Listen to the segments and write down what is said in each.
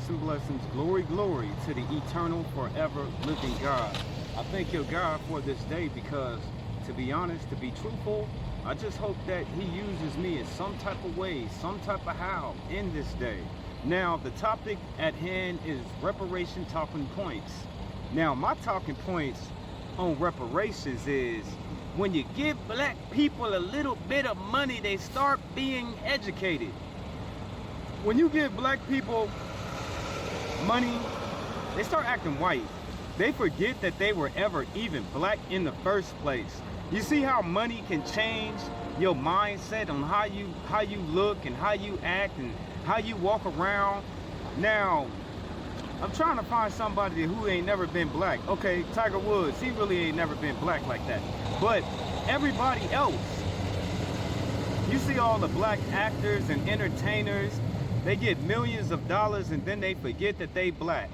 Peace and blessings, glory, glory to the eternal, forever living God. I thank your God for this day because, to be honest, to be truthful, I just hope that he uses me in some type of way, some type of how in this day. Now, the topic at hand is reparation talking points. Now, my talking points on reparations is when you give black people a little bit of money, they start being educated. When you give black people money, they start acting white. They forget that they were ever even black in the first place. You see how money can change your mindset on how you look and how you act and how you walk around. Now, I'm trying to find somebody who ain't never been black. Okay, Tiger Woods, he really ain't never been black like that. But everybody else, you see all the black actors and entertainers, they get millions of dollars and then they forget that they black.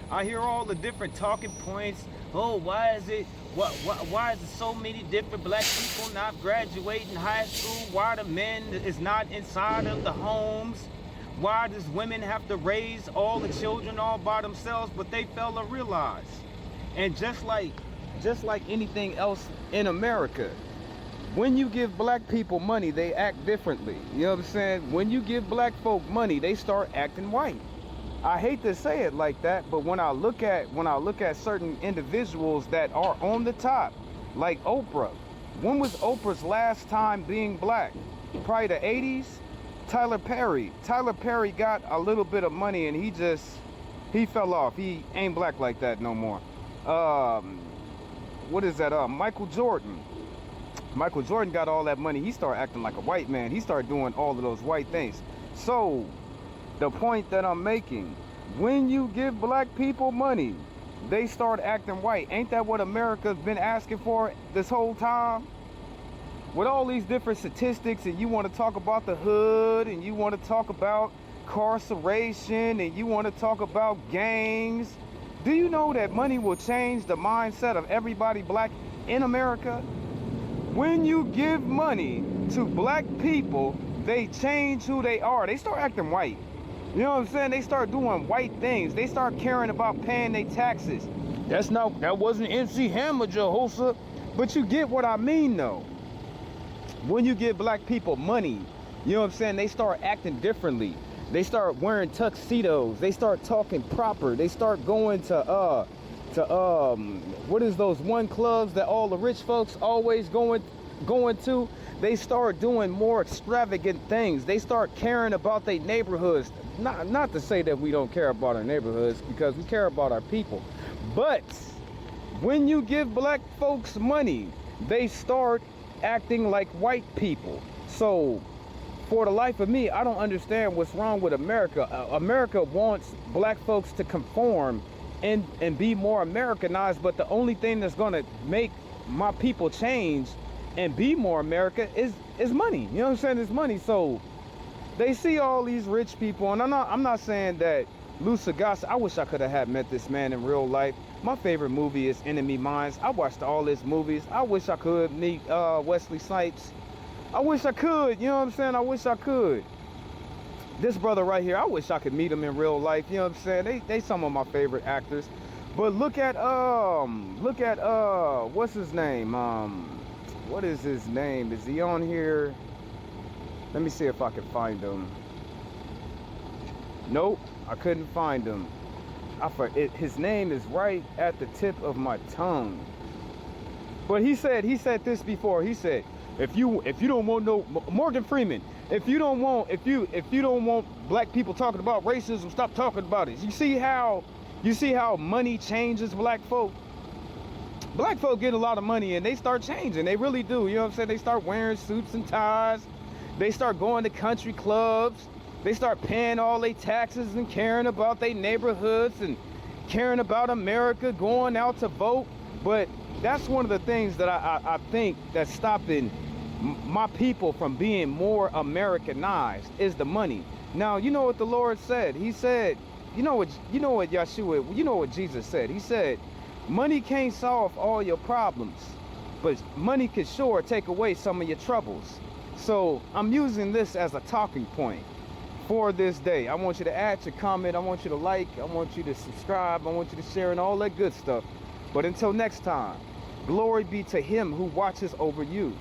I hear all the different talking points. Oh, why is it so many different black people not graduating high school? Why the men is not inside of the homes? Why does women have to raise all the children all by themselves? But they fail to realize. And just like anything else in America, when you give black people money, they act differently. You know what I'm saying? When you give black folk money, they start acting white. I hate to say it like that, but when I look at certain individuals that are on the top, like Oprah. When was Oprah's last time being black? Probably the 80s. Tyler Perry got a little bit of money and he fell off. He ain't black like that no more. What is that? Michael Jordan got all that money. He started acting like a white man. He started doing all of those white things. So the point that I'm making, when you give black people money, they start acting white. Ain't that what America's been asking for this whole time? With all these different statistics, and you want to talk about the hood, and you want to talk about incarceration, and you want to talk about gangs. Do you know that money will change the mindset of everybody black in America? When you give money to black people, they change who they are. They start acting white. You know what I'm saying? They start doing white things. They start caring about paying their taxes. That wasn't MC Hammer, Jehoshaphat. But you get what I mean, though. When you give black people money, you know what I'm saying? They start acting differently. They start wearing tuxedos. They start talking proper. They start going to what is those one clubs that all the rich folks always going to? They start doing more extravagant things. They start caring about their neighborhoods. Not to say that we don't care about our neighborhoods, because we care about our people. But when you give black folks money, they start acting like white people. So for the life of me, I don't understand what's wrong with America. America wants black folks to conform and be more Americanized, but the only thing that's going to make my people change and be more America is money. You know what I'm saying? It's money. So they see all these rich people, and I'm not saying that Lou Sagasa, I wish I could have met this man in real life. My favorite movie is Enemy Mines. I watched all his movies. I wish I could meet Wesley Snipes. I wish I could, you know what I'm saying? I wish I could. This brother right here, I wish I could meet him in real life, you know what I'm saying? They some of my favorite actors. But look at what's his name? What is his name? Is he on here? Let me see if I can find him. Nope, I couldn't find him. His name is right at the tip of my tongue. But he said this before. He said, if you don't want no Morgan Freeman, if you don't want black people talking about racism, stop talking about it. You see how money changes black folk? Black folk get a lot of money and they start changing. They really do. You know what I'm saying? They start wearing suits and ties. They start going to country clubs. They start paying all their taxes and caring about their neighborhoods and caring about America, going out to vote. But that's one of the things that I think that's stopping my people from being more Americanized is the money. Now, you know what the Lord said? He said, you know what Yeshua, you know what Jesus said? He said, money can't solve all your problems, but money can sure take away some of your troubles. So I'm using this as a talking point. for this day. I want you to add your comment. I want you to like. I want you to subscribe. I want you to share and all that good stuff. But until next time, glory be to him who watches over you.